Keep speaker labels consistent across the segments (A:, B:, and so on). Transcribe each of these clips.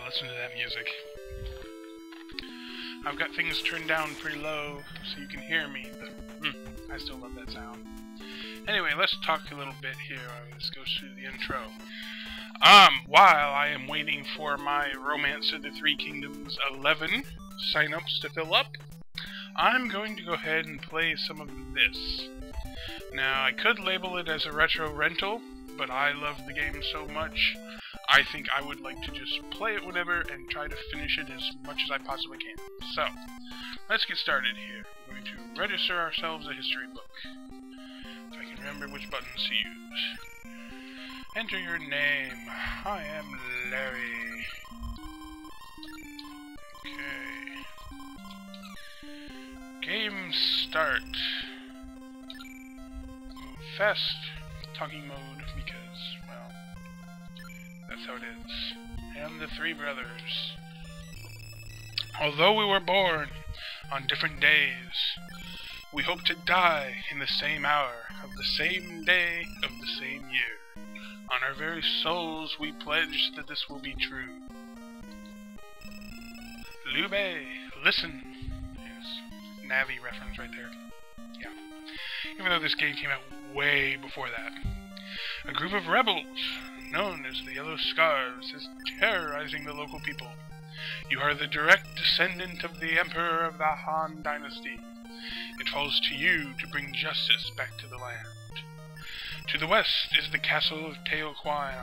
A: Listen to that music. I've got things turned down pretty low so you can hear me, but I still love that sound. Anyway, let's talk a little bit here. Let's go through the intro. While I am waiting for my Romance of the Three Kingdoms 11 sign-ups to fill up, I'm going to go ahead and play some of this. Now, I could label it as a retro rental, but I love the game so much, I think I would like to just play it whenever and try to finish it as much as I possibly can. So, let's get started here. We're going to register ourselves a history book. If I can remember which buttons to use. Enter your name. I am Larry. Okay. Game start. Fast talking mode because, well, that's how it is. And the three brothers. Although we were born on different days, we hope to die in the same hour of the same day of the same year. On our very souls we pledge that this will be true. Lube, listen. Yes, Navi reference right there. Yeah. Even though this game came out way before that. A group of rebels, known as the Yellow Scarves, is terrorizing the local people. You are the direct descendant of the Emperor of the Han Dynasty. It falls to you to bring justice back to the land. To the west is the castle of Teoquan.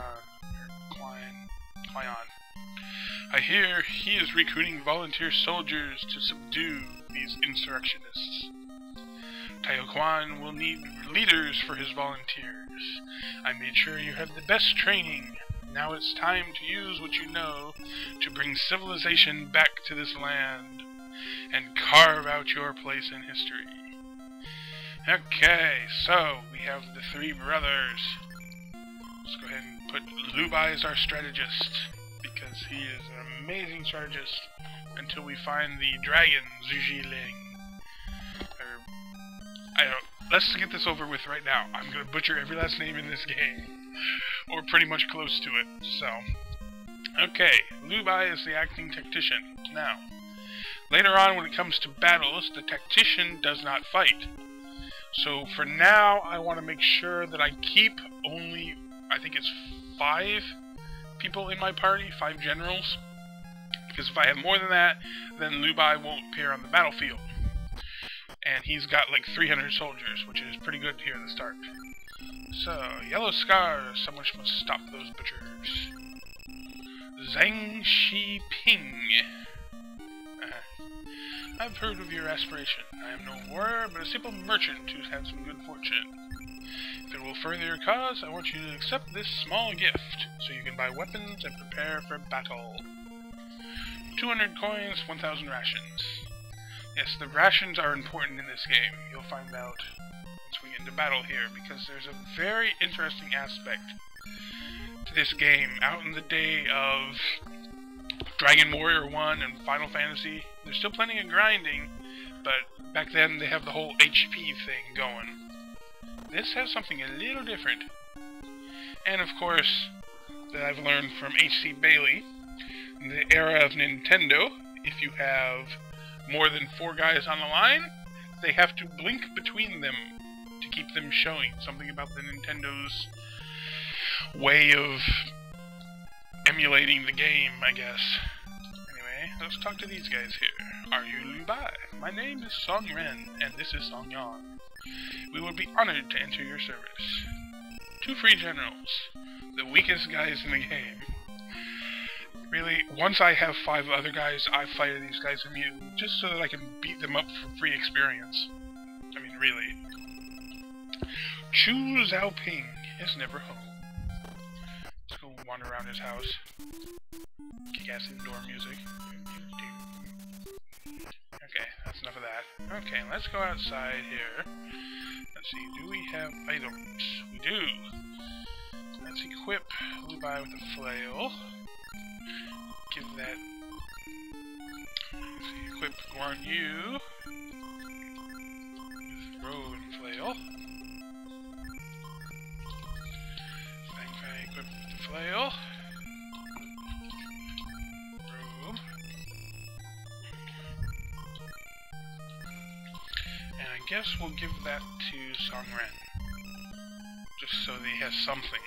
A: I hear he is recruiting volunteer soldiers to subdue these insurrectionists. Teoquan will need leaders for his volunteers. I made sure you had the best training. Now it's time to use what you know to bring civilization back to this land and carve out your place in history. Okay, so we have the three brothers. Let's go ahead and put Lubai as our strategist, because he is an amazing strategist until we find the dragon, Zujiling. Let's get this over with right now. I'm going to butcher every last name in this game, or pretty much close to it, so. Okay, Lubai is the acting tactician. Now, later on when it comes to battles, the tactician does not fight. So for now, I want to make sure that I keep only, I think it's 5 people in my party, 5 generals. Because if I have more than that, then Lubai won't appear on the battlefield. And he's got like 300 soldiers, which is pretty good here at the start. So, Yellow Scars, someone must stop those butchers. Zhang Shi Ping. I've heard of your aspiration. I am no warrior, but a simple merchant who's had some good fortune. If it will further your cause, I want you to accept this small gift, so you can buy weapons and prepare for battle. 200 coins, 1,000 rations. Yes, the rations are important in this game. You'll find out once we get into battle here, because there's a very interesting aspect to this game. Out in the day of Dragon Warrior 1 and Final Fantasy, there's still plenty of grinding, but back then they have the whole HP thing going. This has something a little different. And of course, that I've learned from H.C. Bailey, in the era of Nintendo, if you have more than 4 guys on the line, they have to blink between them to keep them showing. Something about the Nintendo's way of emulating the game, I guess. Anyway, let's talk to these guys here. Are you Lubai? My name is Song Ren, and this is Song Yang. We would be honored to enter your service. 2 free generals, the weakest guys in the game. Really, once I have 5 other guys, I fire these guys immune, just so that I can beat them up for free experience. I mean, really. Chu Xiaoping is never home. Let's go wander around his house. Kick-ass indoor music. Okay, that's enough of that. Okay, let's go outside here. Let's see, do we have items? We do. Let's equip Lubai with a flail. Give that. Let's see, equip Guan Yu with row and flail. Fang Fang equip with the flail. guess we'll give that to Songren. Just so that he has something.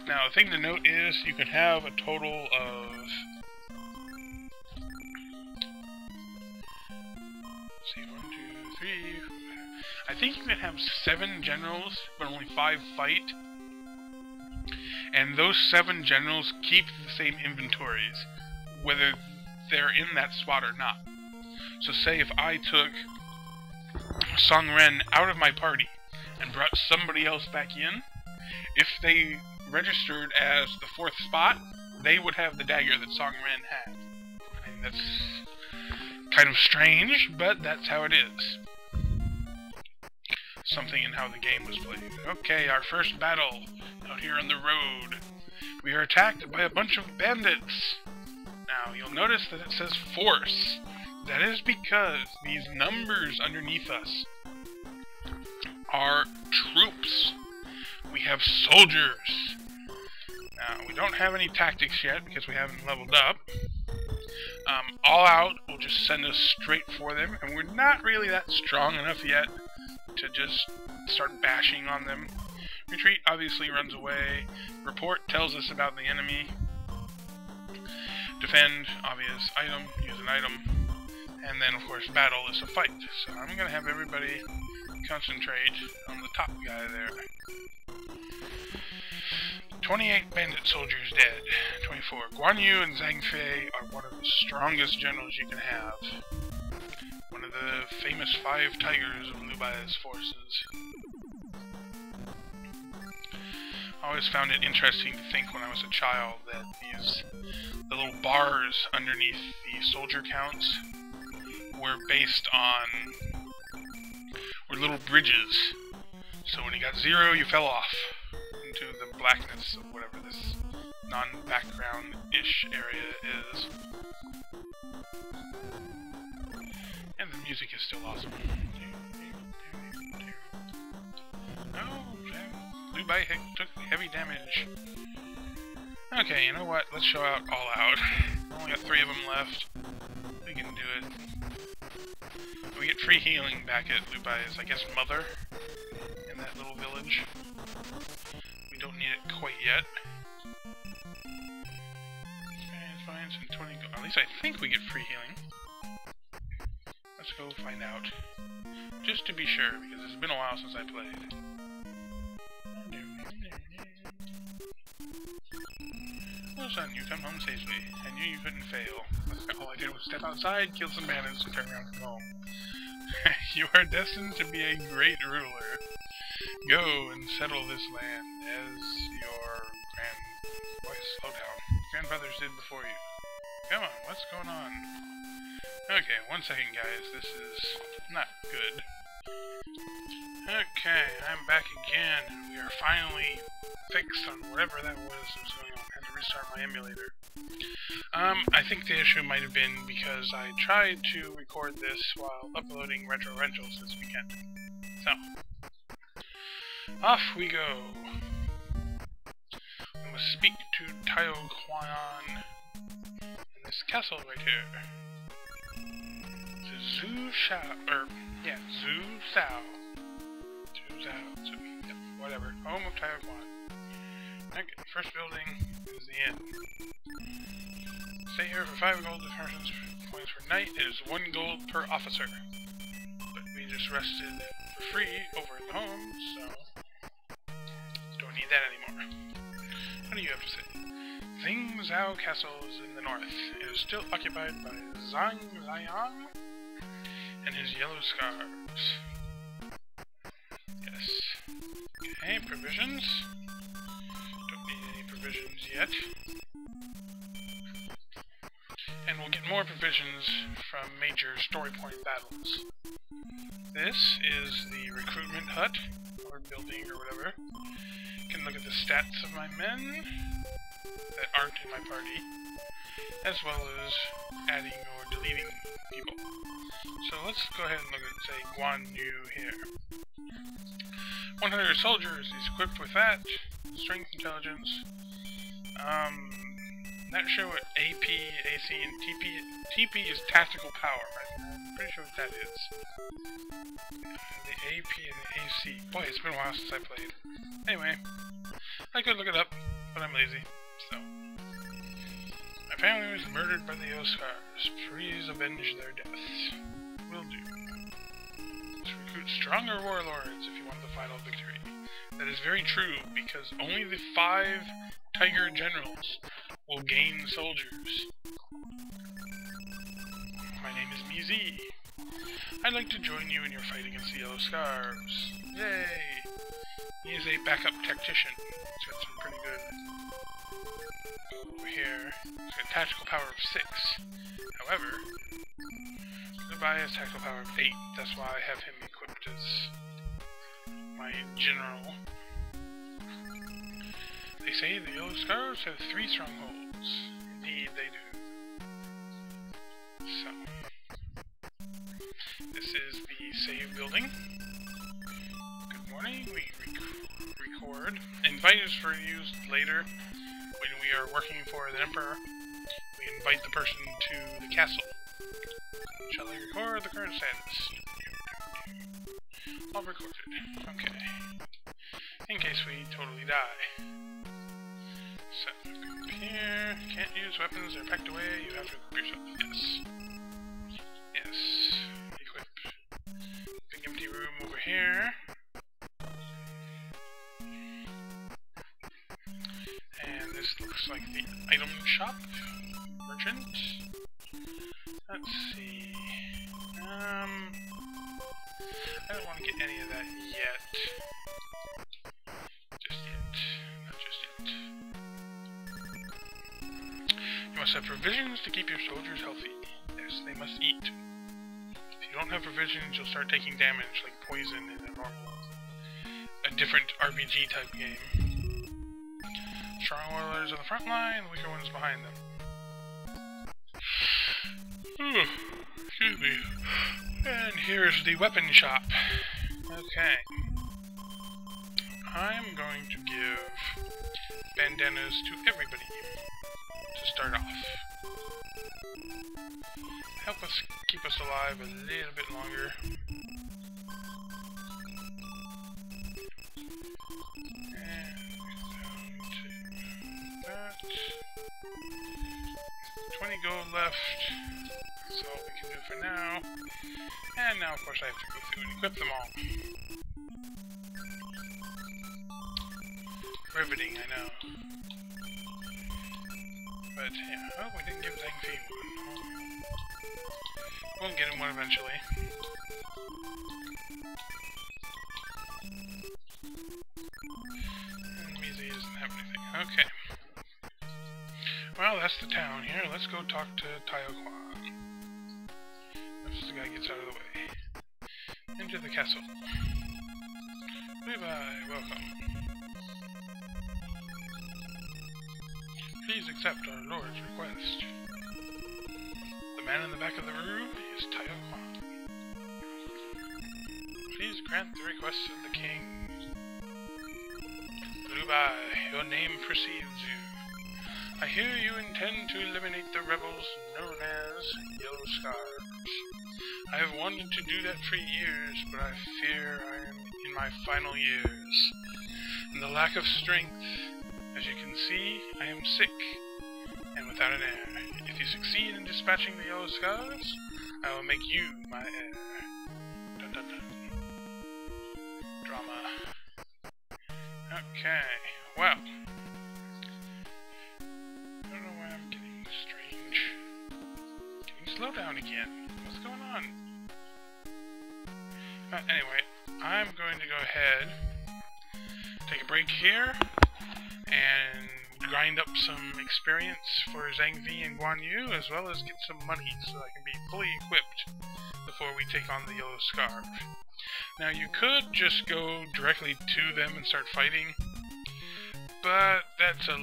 A: Now, the thing to note is you can have a total of... Let's see, 1, 2, 3... I think you can have 7 generals, but only 5 fight. And those 7 generals keep the same inventories, whether they're in that spot or not. So say if I took Songren out of my party and brought somebody else back in, if they registered as the 4th spot, they would have the dagger that Songren had. I mean, that's kind of strange, but that's how it is. Something in how the game was played. Okay, our first battle out here on the road. We are attacked by a bunch of bandits. Now, you'll notice that it says force. That is because these numbers underneath us are troops. We have soldiers. Now, we don't have any tactics yet because we haven't leveled up. All out will just send us straight for them, and we're not really that strong enough yet to just start bashing on them. Retreat obviously runs away. Report tells us about the enemy. Defend, obvious item, use an item. And then, of course, battle is a fight. So I'm going to have everybody concentrate on the top guy there. 28 bandit soldiers dead. 24. Guan Yu and Zhang Fei are one of the strongest generals you can have. One of the famous 5 tigers of Liu Bai's forces. I always found it interesting to think when I was a child that the little bars underneath the soldier counts were based on... were little bridges. So when you got 0, you fell off into the blackness of whatever this non-background-ish area is. And the music is still awesome. Oh, Liu Bai took heavy damage. Okay, you know what? Let's show out All Out. Only got 3 of them left. We can do it. We get free healing back at Liu Bai's, I guess, mother in that little village. We don't need it quite yet. Okay, it's fine. It's 20 at least I think we get free healing. Let's go find out. Just to be sure, because it's been a while since I played. Well son, you come home safely. I knew you couldn't fail. All I did was step outside, kill some bandits, and turn around and come home. You are destined to be a great ruler. Go and settle this land as your slow down. Grandfathers did before you. Come on, what's going on? Okay, 1 second guys, this is not good. Okay, I'm back again, and we are finally fixed on whatever that was going on. I had to restart my emulator. I think the issue might have been because I tried to record this while uploading Retro Rentals this weekend. So, off we go. We must speak to Tayo Quan in this castle right here. Zhu Shao, Zhu Sao. Yep, whatever. Home of Tayo Quan. Okay, first building is the inn. Stay here for 5 gold points per night. It is 1 gold per officer. But we just rested for free over at the home, so don't need that anymore. What do you have to say? Zing Zhao Castle is in the north. It is still occupied by Zhang Ziyang and his yellow scarves. Yes. Okay, provisions. Don't need any provisions yet. And we'll get more provisions from major story point battles. This is the recruitment hut, or building, or whatever. You can look at the stats of my men that aren't in my party, as well as adding or deleting people. So let's go ahead and look at, say, Guan Yu here. 100 soldiers, he's equipped with that. Strength, intelligence. Not sure what AP, AC, and TP... TP is tactical power. I'm pretty sure what that is. The AP and the AC. Boy, it's been a while since I played. Anyway, I could look it up, but I'm lazy, so... My family was murdered by the Oscars. Please avenge their deaths. Will do. Let's recruit stronger warlords if you want the final victory. That is very true, because only the 5 Tiger Generals will gain soldiers. My name is Mizi. I'd like to join you in your fight against the Yellow Scarves. Yay! He is a backup tactician. He's got some pretty good... Over here, he's got tactical power of 6. However, Goodbye has tactical power of 8. That's why I have him equipped as my general. They say the Yellow Scarves have 3 strongholds. Indeed, they do. So, this is the save building. Good morning. We record. Invite is for use later when we are working for the Emperor. We invite the person to the castle. Shall I record the current status? All recorded. Okay. In case we totally die. So, go up here. Can't use weapons, they're packed away. You have to equip yourself. Yes. Yes. Equip. Big empty room over here. And this looks like the item shop. Merchant. Let's see. I don't want to get any of that yet. Just yet. Not just yet. You must have provisions to keep your soldiers healthy. Yes, they must eat. If you don't have provisions, you'll start taking damage like poison in a different RPG type game. Strong warlords on the front line, the weaker ones behind them. Excuse me. And here's the weapon shop. Okay. I'm going to give bandanas to everybody to start off. Help us keep us alive a little bit longer. And down to that. 20 gold left. That's all we can do for now. And now, of course, I have to go through and equip them all. Riveting, I know. But, yeah. Oh, we didn't give Zhang Fei one. We'll get him one eventually. And Mizi doesn't have anything. Okay. Well, that's the town here. Let's go talk to Taiyuan. As the guy gets out of the way. Into the castle. Goodbye, welcome. Please accept our lord's request. The man in the back of the room is Taiyuan. Please grant the request of the king. Goodbye, your name precedes you. I hear you intend to eliminate the rebels known as Yellow Scarves. I have wanted to do that for years, but I fear I am in my final years. And the lack of strength, as you can see, I am sick, and without an heir. If you succeed in dispatching the Yellow Scarves, I will make you my heir. Dun dun dun. Drama. Okay, well. Slow down again. What's going on? Anyway, I'm going to go ahead, take a break here, and grind up some experience for Zhang Fei and Guan Yu, as well as get some money so I can be fully equipped before we take on the Yellow Scarf. Now, you could just go directly to them and start fighting, but that's a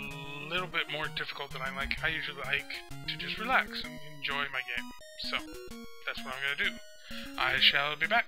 A: little bit more difficult than I like. I usually like to just relax and enjoy my game. So, that's what I'm going to do. I shall be back.